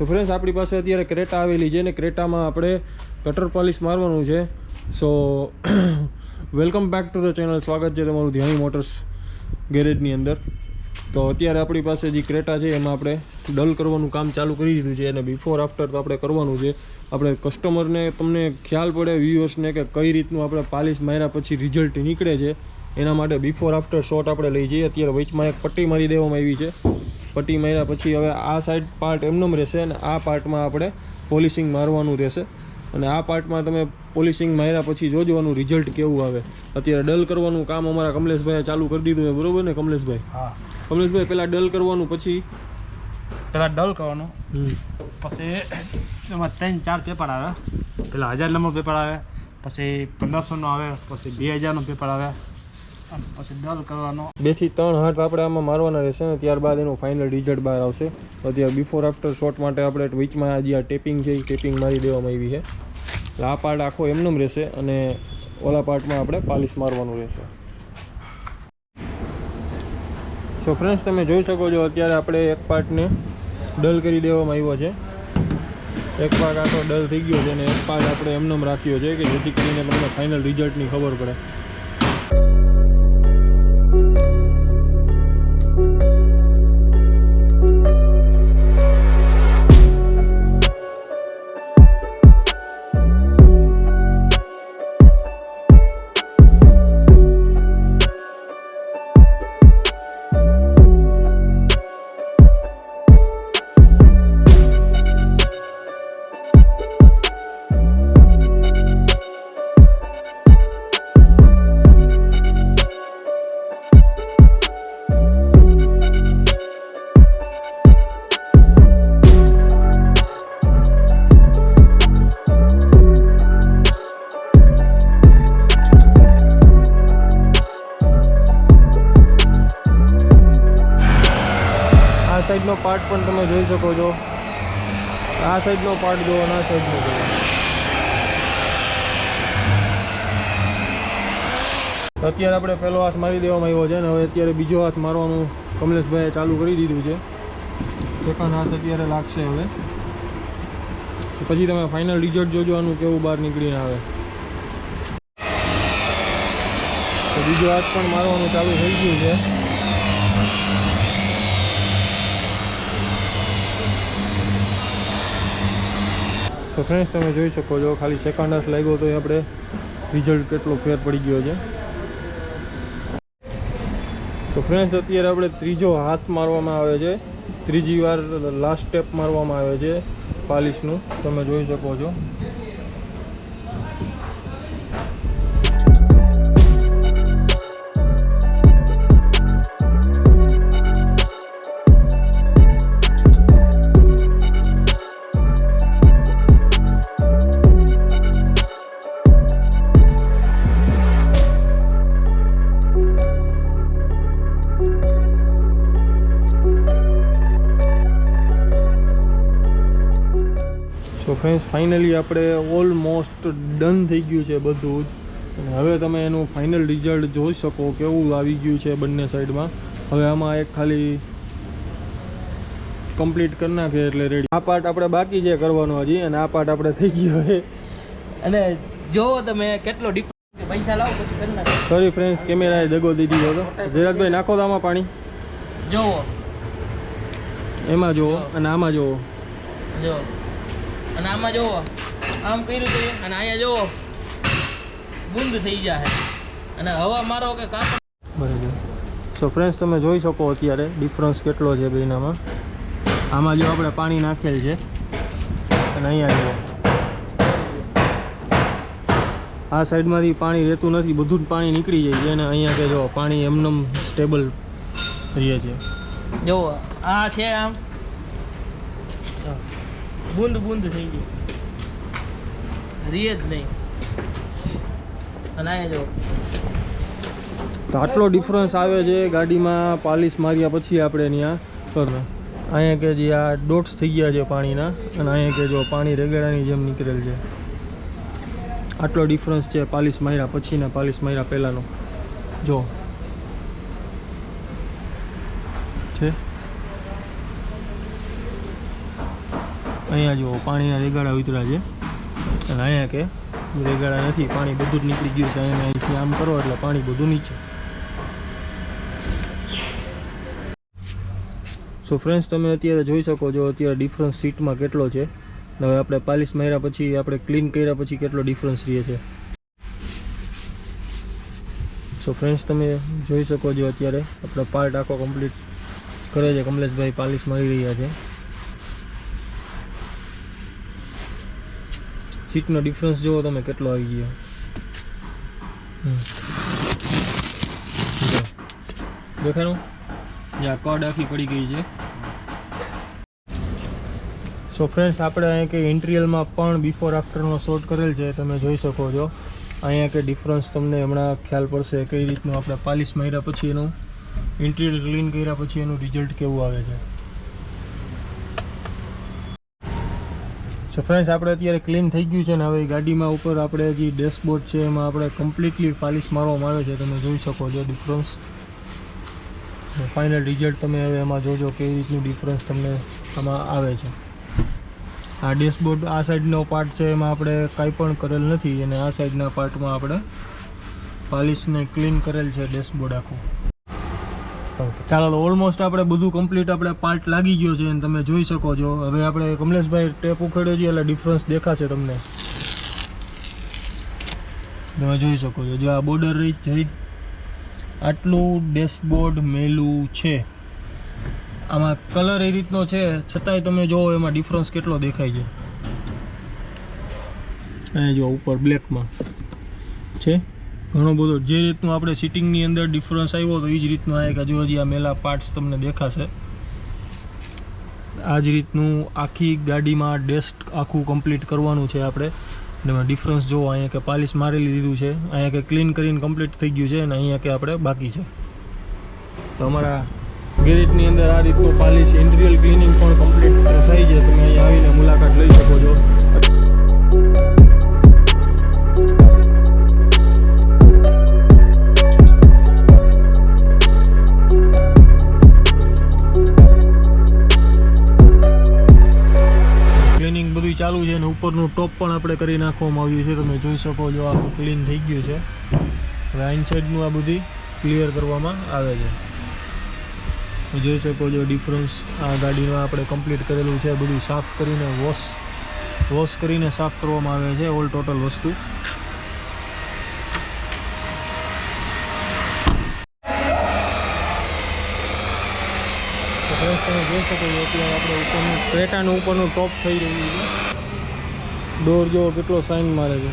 So friends આપણી પાસે અત્યારે ક્રેટા આવેલી છે ને ક્રેટામાં આપણે કટર પોલિશ મારવાનું છે. સો welcome back to the channel. સ્વાગત છે તમારું ધ્યાની મોટર્સ ગેરેજની અંદર. તો અત્યારે આપણી પાસે જે ક્રેટા છે એમાં આપણે ડલ કરવાનું કામ ચાલુ કરી દીધું છે અને બિફોર આફ્ટર તો આપણે કરવાનું છે. આપણે કસ્ટમરને તમને ખ્યાલ પડે વ્યુઅર્સને કે કઈ રીતનું આપણે પાલિશ માર્યા પછી રિઝલ્ટ નીકળે છે એના માટે બિફોર આફ્ટર શોટ આપણે લઈ જઈએ. અત્યારે વચમાં એક પટ્ટી મારી દેવામાં આવી છે. પટ્ટી માર્યા પછી હવે આ સાઈડ પાર્ટ એમનેમ રહેશે અને આ પાર્ટમાં આપણે પોલિશિંગ મારવાનું રહેશે. અને આ પાર્ટમાં તમે પોલિશિંગ માર્યા પછી જોવાનું રિઝલ્ટ કેવું આવે. અત્યારે ડલ કરવાનું કામ અમારા કમલેશભાઈએ ચાલુ કરી દીધું છે, બરોબર ને કમલેશભાઈ? હા કમલેશભાઈ, પહેલાં ડલ કરવાનું, પછી પહેલાં ડલ કરવાનું, પછી એમાં 3-4 પેપર આવે. પહેલાં 1000 નંબર પેપર આવે, પછી 1500નો આવે, પછી 2000નો પેપર આવે, પછી ડલ કરવાનો. 2 થી 3 હાથ આપણે આમાં મારવાના રહેશે ને ત્યારબાદ એનું ફાઇનલ રિઝલ્ટ બહાર આવશે. અત્યારે બિફોર આફ્ટર શોટ માટે આપણે વીચમાં જે આ ટેપિંગ છે એ ટેપિંગ મારી દેવામાં આવી છે. એટલે આ પાર્ટ આખો એમનેમ રહેશે અને ઓલા પાર્ટમાં આપણે પાલિશ મારવાનું રહેશે. સો ફ્રેન્ડ્સ, તમે જોઈ શકો છો અત્યારે આપણે એક પાર્ટને ડલ કરી દેવામાં આવ્યો છે. એક પાર્ટ આખો ડલ થઈ ગયો છે અને એક પાર્ટ આપણે એમનેમ રાખ્યો છે કે જેથી કરીને તમને ફાઇનલ રિઝલ્ટની ખબર પડે. સાઈડનો પાર્ટ પણ તમે જોઈ શકો છો. આ સાઈડનો પાર્ટ જો અને આ સાઈડનો જો. અત્યારે આપણે પહેલો હાથ મારી દેવામાં આવ્યો છે અને હવે અત્યારે બીજો હાથ મારવાનું કમલેશભાઈએ ચાલુ કરી દીધું છે. સેકન્ડ હાથ અત્યારે લાગશે હવે. પછી તમે ફાઇનલ રિઝલ્ટ જોજો આનું કેવું બહાર નીકળીને આવે. તો બીજો હાથ પણ મારવાનું ચાલુ થઈ ગયું છે. તો ફ્રેન્ડ્સ, તમે જોઈ શકો છો ખાલી સેકન્ડ હાથ લાગ્યો તો આપણે રિઝલ્ટ કેટલો ફેર પડી ગયો છે. તો ફ્રેન્ડ્સ, અત્યારે આપણે ત્રીજો હાથ મારવામાં આવે છે. ત્રીજી વાર લાસ્ટ સ્ટેપ મારવામાં આવે છે પાલિશનું, તમે જોઈ શકો છો. સો ફ્રેન્ડ્સ, ફાઇનલી આપણે ઓલમોસ્ટ ડન થઈ ગયું છે બધું જ. અને હવે તમે એનું ફાઇનલ રિઝલ્ટ જોઈ શકો કેવું આવી ગયું છે બંને સાઈડમાં. હવે આમાં એક ખાલી કમ્પ્લીટ કરી નાખીએ એટલે રેડી. આ પાર્ટ આપણે બાકી છે કરવાનો હજી અને આ પાર્ટ આપણે થઈ ગયો છે. અને જો તમે કેટલો ડિફરન્સ, પૈસા લાવો પછી કરી નાખો. સોરી ફ્રેન્ડ્સ, કેમેરાએ દગો દીધી હતો. જરાકભાઈ નાખો તો આમાં પાણી. જોવો, એમાં જુઓ અને આમાં જુઓ. જો અને આમાં જોવો, આમ કર્યું છે અને અહીંયા જોવો બુંદ થઈ જાય અને હવા મારો કે કાપડ. બરાબર. સો ફ્રેન્ડ્સ, તમે જોઈ શકો અત્યારે ડિફરન્સ કેટલો છે બેનામાં. આમાં જો આપણે પાણી નાખેલ છે અને અહીંયા જુઓ આ સાઈડમાંથી પાણી રહેતું નથી, બધું જ પાણી નીકળી જાય છે અને અહીંયા કે જો પાણી એમનેમ સ્ટેબલ રહે છે. જોવો આ છે આમ બુંદ બુંદ થઈ ગઈ, રીએ જ નહીં. અને અહીંયા જો તો આટલો ડિફરન્સ આવે છે ગાડીમાં પાલિશ માર્યા પછી આપણે ત્યાં. અહીંયા કે જે આ ડોટ્સ થઈ ગયા છે પાણીના અને અહીંયા કે જો પાણી રેગેડાની જેમ નીકળેલ છે. આટલો ડિફરન્સ છે પાલિશ માર્યા પછી ને પાલિશ માર્યા પહેલાંનો. જો છે અહીંયા જુઓ પાણીના રેગાડા ઉતર્યા છે અને અહીંયા કે રેગાડા નથી, પાણી બધું જ નીકળી ગયું છે. અહીંથી આમ કરો એટલે પાણી બધું નીચે. સો ફ્રેન્ડ્સ, તમે અત્યારે જોઈ શકો છો અત્યારે ડિફરન્સ સીટમાં કેટલો છે. હવે આપણે પાલિશ માર્યા પછી, આપણે ક્લીન કર્યા પછી કેટલો ડિફરન્સ રહે છે. સો ફ્રેન્ડ્સ, તમે જોઈ શકો છો અત્યારે આપણો પાર્ટ આખો કમ્પ્લીટ કરે છે. કમલેશભાઈ પાલિશ મારી રહ્યા છે. સીટનો ડિફરન્સ જુઓ તમે કેટલો આવી ગયો. દેખાનું જ્યાં કડ આખી પડી ગઈ છે. સો ફ્રેન્ડ્સ, આપણે અહીંયા કે ઇન્ટિરિયરમાં પણ બિફોર આફ્ટરનો શોટ કરેલ છે. તમે જોઈ શકો છો અહીંયા કે ડિફરન્સ તમને હમણાં ખ્યાલ પડશે કઈ રીતનું આપણે પાલિશ માર્યા પછી એનું ઇન્ટિરિયર ક્લીન કર્યા પછી એનું રિઝલ્ટ કેવું આવે છે. સો ફ્રેન્ડ્સ, આપણે અત્યારે ક્લીન થઈ ગયું છે ને હવે ગાડીમાં ઉપર આપણે જે ડેશબોર્ડ છે એમાં આપણે કમ્પ્લીટલી પાલિશ મારવામાં આવે છે. તમે જોઈ શકો છો ડિફરન્સ. ફાઇનલ રિઝલ્ટ તમે હવે એમાં જોજો કેવી રીતનું ડિફરન્સ તમને આમાં આવે છે. આ ડેશબોર્ડ આ સાઈડનો પાર્ટ છે એમાં આપણે કાંઈ પણ કરેલ નથી અને આ સાઈડના પાર્ટમાં આપણે પાલિશને ક્લીન કરેલ છે ડેશબોર્ડ આખું. ચાલો, ઓલમોસ્ટ આપણે બધું કમ્પ્લીટ આપણે પાર્ટ લાગી ગયો છે અને તમે જોઈ શકો છો. હવે આપણે કમલેશભાઈ ટેપ ઉખેડ્યો છે એટલે ડિફરન્સ દેખાશે તમને. તમે જોઈ શકો છો જો આ બોર્ડર રહી જઈ આટલું ડેશબોર્ડ મેલું છે. આમાં કલર એ રીતનો છે છતાંય તમે જુઓ એમાં ડિફરન્સ કેટલો દેખાય છે. અહીંયા જો ઉપર બ્લેકમાં છે ઘણો બધો. જે રીતનું આપણે સિટિંગની અંદર ડિફરન્સ આવ્યો તો એ જ રીતનું આવે કે જો હજી આ મેલા પાર્ટ્સ તમને દેખાશે. આ જ રીતનું આખી ગાડીમાં ડેસ્ક આખું કમ્પ્લીટ કરવાનું છે આપણે. એમાં ડિફરન્સ જોવો અહીંયા કે પાલિશ મારેલી દીધું છે, અહીંયા કે ક્લીન કરીને કમ્પ્લીટ થઈ ગયું છે અને અહીંયા કે આપણે બાકી છે. તો અમારા ગેરેજની અંદર આ રીતનું પાલિશ ઇન્ટિરિયર ક્લિનિંગ પણ કમ્પ્લીટ થઈ છે. તમે અહીંયા આવીને મુલાકાત લઈ શકો છો. ક્લિનિંગ બધું ચાલુ છે અને ઉપરનું ટોપ પણ આપણે કરી નાખવામાં આવ્યું છે. તમે જોઈ શકો છો આખું ક્લીન થઈ ગયું છે. હવે આ ઇનસાઇડનું આ બધી ક્લિયર કરવામાં આવે છે. જોઈ શકો છો ડિફરન્સ. આ ગાડીમાં આપણે કમ્પ્લીટ કરેલું છે. બધું સાફ કરીને વોશ કરીને સાફ કરવામાં આવે છે ઓલ ટોટલ વસ્તુ. તમે જોઈ શકો છો અત્યારે આપણે ઉપરનું ક્રેટાનું ઉપરનું ટોપ થઈ રહ્યું છે. ડોર જો કેટલો સાઇન મારે છે.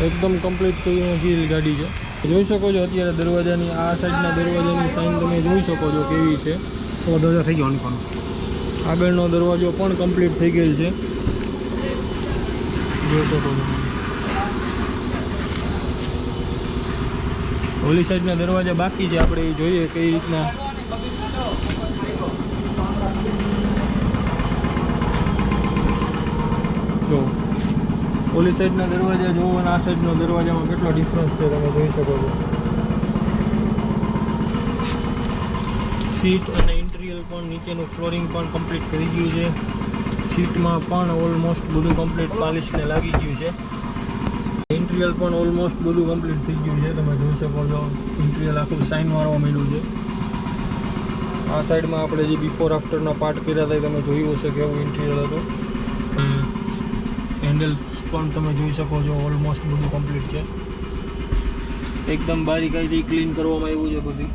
એકદમ કમ્પ્લીટ કરીને ગીલ ગાડી છે. જોઈ શકો છો અત્યારે દરવાજાની આ સાઈડના દરવાજાની સાઇન તમે જોઈ શકો છો કેવી છે. તો દરવાજો થઈ ગયો પણ આગળનો દરવાજો પણ કમ્પ્લીટ થઈ ગયેલ છે. જોઈ શકો છો. ઓલી સાઈડના દરવાજા બાકી છે. આપણે એ જોઈએ કઈ રીતના. જો ઓલી સાઈડના દરવાજા જોવો અને આ સાઈડનો દરવાજામાં કેટલો ડિફરન્સ છે તમે જોઈ શકો છો. સીટ અને ઇન્ટિરિયર પણ નીચેનું ફ્લોરિંગ પણ કમ્પ્લીટ કરી ગયું છે. સીટમાં પણ ઓલમોસ્ટ બધું કમ્પ્લીટ પાલિશને લાગી ગયું છે. ઇન્ટિરિયર પણ ઓલમોસ્ટ બધું કમ્પ્લીટ થઈ ગયું છે. તમે જોઈ શકો છો ઇન્ટિરિયર આખું સાઇન મારવા માંડ્યું છે. આ સાઈડમાં આપણે જે બિફોર આફ્ટરના પાર્ટ કર્યા હતા તમે જોયું હશે કેવું ઇન્ટિરિયર હતું. હેન્ડલ્સ પણ તમે જોઈ શકો છો ઓલમોસ્ટ બધું કમ્પ્લીટ છે. એકદમ બારીકાઈથી ક્લીન કરવામાં આવ્યું છે બધી.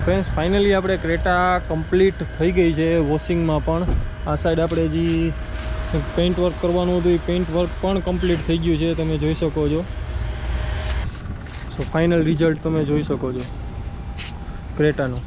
ફ્રેન્ડ્સ, ફાઇનલી આપણે ક્રેટા કમ્પ્લીટ થઈ ગઈ છે વોશિંગમાં પણ. આ સાઈડ આપણે જે પેઇન્ટ વર્ક કરવાનું હતું એ પેઇન્ટ વર્ક પણ કમ્પ્લીટ થઈ ગયું છે. તમે જોઈ શકો છો. સો ફાઇનલ રિઝલ્ટ તમે જોઈ શકો છો ક્રેટાનું.